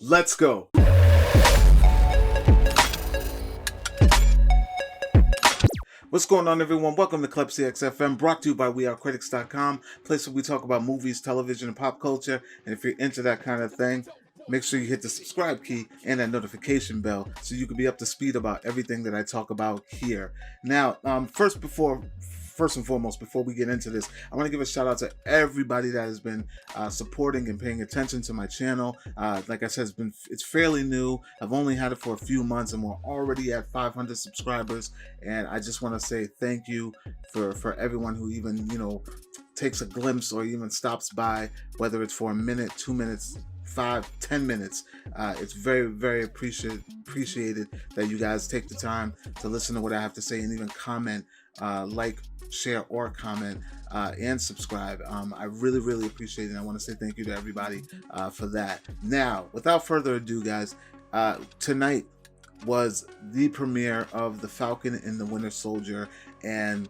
Let's go. What's going on, everyone? Welcome to Klepcx FM, brought to you by WeAreCritics.com, place where we talk about movies, television, and pop culture. And if you're into that kind of thing, make sure you hit the subscribe key and that notification bell so you can be up to speed about everything that I talk about here. Now, first and foremost, before we get into this, I want to give a shout out to everybody that has been supporting and paying attention to my channel. Like I said, it's fairly new. I've only had it for a few months, and we're already at 500 subscribers. And I just want to say thank you for everyone who even takes a glimpse or even stops by, whether it's for a minute, 2 minutes, 5, 10 minutes. It's very, very appreciated that you guys take the time to listen to what I have to say and even comment, like, share, or comment, and subscribe. I really, really appreciate it. I want to say thank you to everybody for that. Now, without further ado, guys, tonight was the premiere of The Falcon and the Winter Soldier, and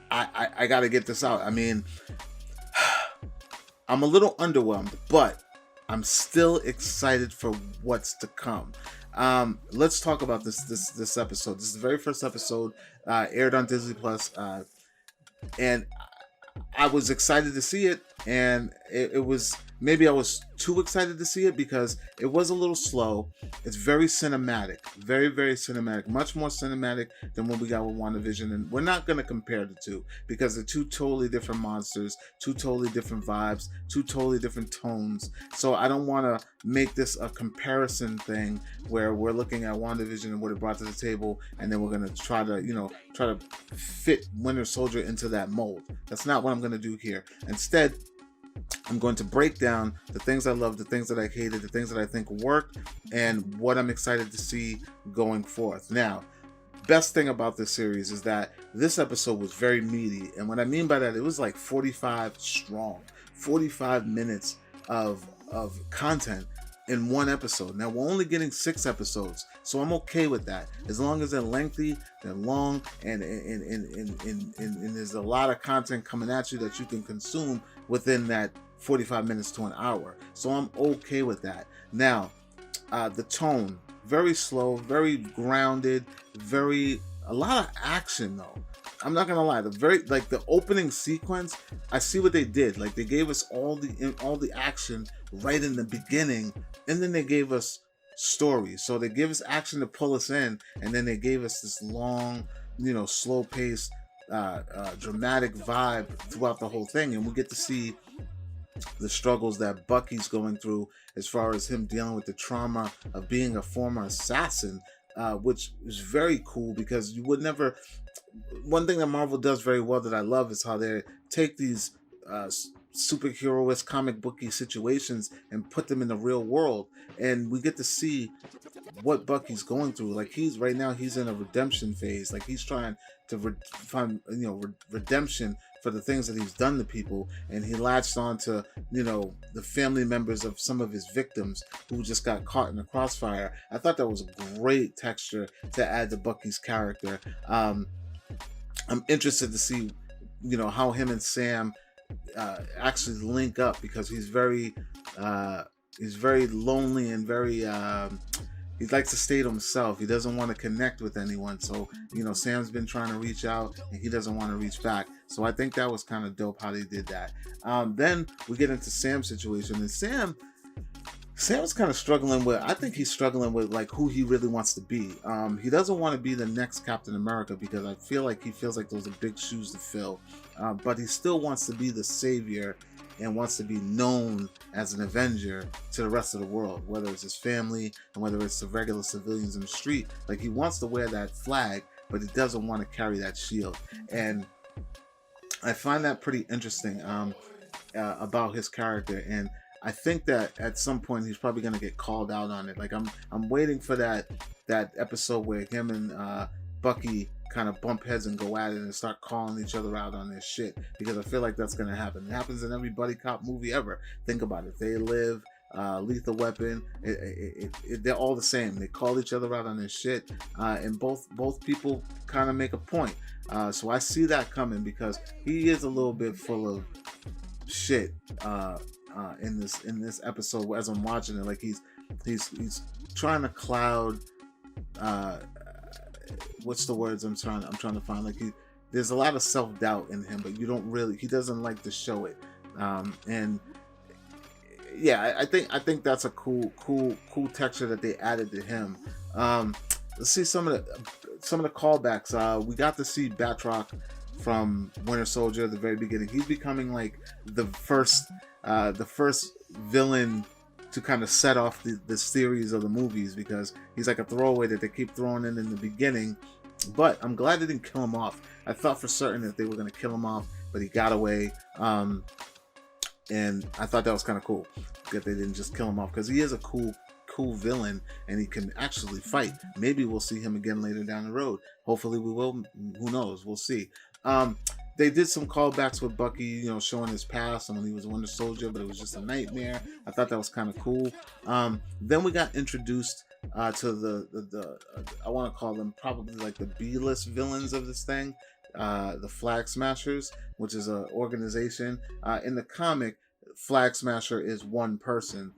I got to get this out. I mean, I'm a little underwhelmed, but I'm still excited for what's to come. Let's talk about this episode. This is the very first episode, aired on Disney Plus, and I was excited to see it, and it was, maybe I was too excited to see it because it was a little slow. It's very cinematic, very, very cinematic, much more cinematic than what we got with WandaVision. And we're not going to compare the two because they're two totally different monsters, two totally different vibes, two totally different tones. So I don't want to make this a comparison thing where we're looking at WandaVision and what it brought to the table, and then we're going to try to fit Winter Soldier into that mold. That's not what I'm going to do here. Instead, I'm going to break down the things I love, the things that I hated, the things that I think worked, and what I'm excited to see going forth. Now, best thing about this series is that this episode was very meaty, and what I mean by that, it was like 45 strong, 45 minutes of content in one episode. Now, we're only getting 6 episodes, so I'm okay with that. As long as they're lengthy, they're long, and there's a lot of content coming at you that you can consume within that 45 minutes to an hour. So I'm okay with that. Now, the tone, very slow, very grounded, a lot of action though. I'm not gonna lie, the opening sequence, I see what they did. Like, they gave us all the action right in the beginning, and then they gave us stories. So they gave us action to pull us in, and then they gave us this long, slow paced, dramatic vibe throughout the whole thing, and we get to see the struggles that Bucky's going through as far as him dealing with the trauma of being a former assassin, which is very cool because you would never. One thing that Marvel does very well that I love is how they take these superhero-esque comic booky situations and put them in the real world, and we get to see what Bucky's going through. Like, right now he's in a redemption phase. Like, he's trying to find redemption for the things that he's done to people, and he latched on to the family members of some of his victims who just got caught in the crossfire. I thought that was a great texture to add to Bucky's character. I'm interested to see how him and Sam actually link up, because he's very lonely and very he likes to stay to himself. He doesn't want to connect with anyone. So, Sam's been trying to reach out and he doesn't want to reach back. So I think that was kind of dope how they did that. Then we get into Sam's situation, and Sam's kind of struggling with, I think he's struggling with like who he really wants to be. He doesn't want to be the next Captain America, because I feel like he feels like those are big shoes to fill. But he still wants to be the savior and wants to be known as an Avenger to the rest of the world, whether it's his family and whether it's the regular civilians in the street. Like, he wants to wear that flag, but he doesn't want to carry that shield. And I find that pretty interesting about his character, and I think that at some point he's probably going to get called out on it. Like, I'm waiting for that episode where him and Bucky kind of bump heads and go at it and start calling each other out on their shit, because I feel like that's going to happen. It happens in every buddy cop movie ever. Think about it. They Live, Lethal Weapon, they're all the same. They call each other out on their shit, and both people kind of make a point. So I see that coming, because he is a little bit full of shit in this episode as I'm watching it. Like he's trying to cloud. What's the words I'm trying to find? Like there's a lot of self-doubt in him, but he doesn't like to show it. And yeah, I think that's a cool texture that they added to him. Let's see some of the callbacks. We got to see Batroc from Winter Soldier at the very beginning. He's becoming like the first villain to kind of set off the series of the movies, because he's like a throwaway that they keep throwing in the beginning. But I'm glad they didn't kill him off. I thought for certain that they were going to kill him off, but he got away. And I thought that was kind of cool that they didn't just kill him off, because he is a cool villain and he can actually fight. Maybe we'll see him again later down the road. Hopefully we will. Who knows? We'll see. They did some callbacks with Bucky, showing his past and when he was a Winter Soldier, but it was just a nightmare. I thought that was kind of cool. Then we got introduced to the I want to call them probably like the B-list villains of this thing, the Flag Smashers, which is an organization. In the comic, Flag Smasher is one person.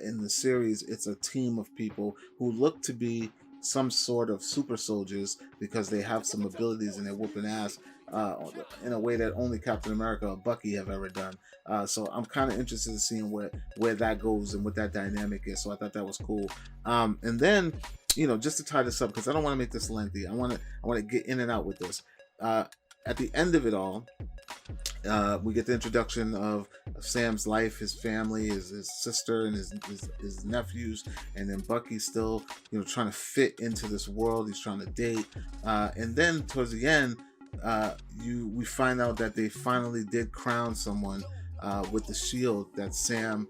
In the series, it's a team of people who look to be some sort of super soldiers because they have some abilities and they're whooping ass in a way that only Captain America or Bucky have ever done. So I'm kind of interested in seeing where that goes and what that dynamic is. So I thought that was cool. And then, just to tie this up, because I don't want to make this lengthy, I want to get in and out with this. At the end of it all, we get the introduction of Sam's life, his family, his sister, and his nephews, and then Bucky's still, trying to fit into this world. He's trying to date, and then towards the end, we find out that they finally did crown someone with the shield that Sam,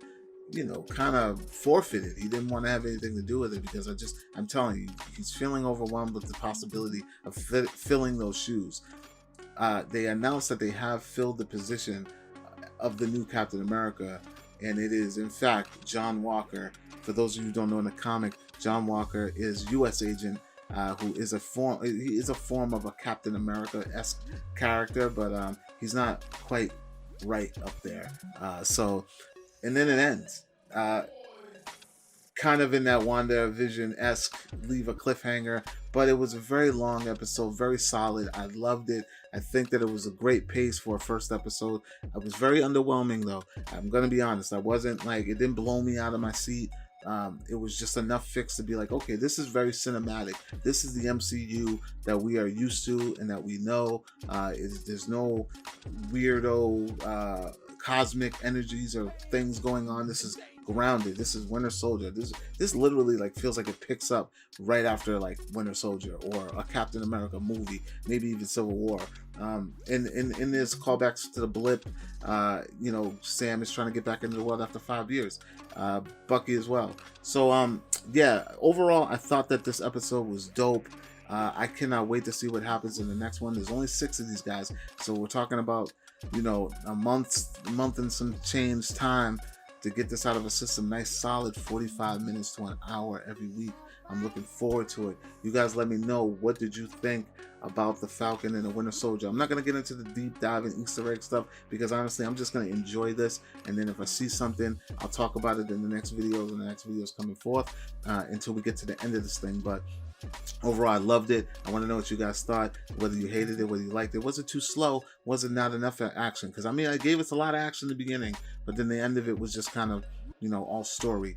kind of forfeited. He didn't want to have anything to do with it, because I'm telling you, he's feeling overwhelmed with the possibility of filling those shoes. They announced that they have filled the position of the new Captain America, and it is in fact John Walker. For those of you who don't know, in the comic, John Walker is U.S. agent who is a form of a Captain America-esque character, but he's not quite right up there. And then it ends kind of in that WandaVision-esque, leave a cliffhanger, but it was a very long episode, very solid. I loved it. I think that it was a great pace for a first episode. It was very underwhelming, though. I'm going to be honest. It didn't blow me out of my seat. It was just enough fix to be like, okay, this is very cinematic. This is the MCU that we are used to and that we know. There's no weirdo cosmic energies or things going on. This is grounded. This is Winter Soldier. This literally feels like it picks up right after Winter Soldier or a Captain America movie, maybe even Civil War. In this callbacks to the blip, Sam is trying to get back into the world after 5 years. Bucky as well. So overall, I thought that this episode was dope. I cannot wait to see what happens in the next one. There's only 6 of these guys, so we're talking about a month and some change time to get this out of a system. Nice solid 45 minutes to an hour every week. I'm looking forward to it. You guys let me know, what did you think about the Falcon and the Winter Soldier? I'm not going to get into the deep dive and Easter egg stuff, because honestly, I'm just going to enjoy this, and then if I see something, I'll talk about it in the next videos, and the next videos coming forth until we get to the end of this thing. But overall, I loved it. I want to know what you guys thought, whether you hated it, whether you liked it. Was it too slow? Was it not enough action? Because I gave us a lot of action in the beginning, but then the end of it was just kind of, all story.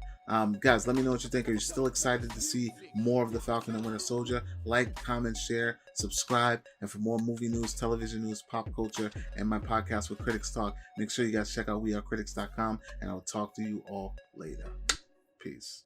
Guys, let me know what you think. Are you still excited to see more of the Falcon and Winter Soldier? Like, comment, share, subscribe, and for more movie news, television news, pop culture, and my podcast with Klepcx Talk, make sure you guys check out wearecritics.com, and I'll talk to you all later. Peace.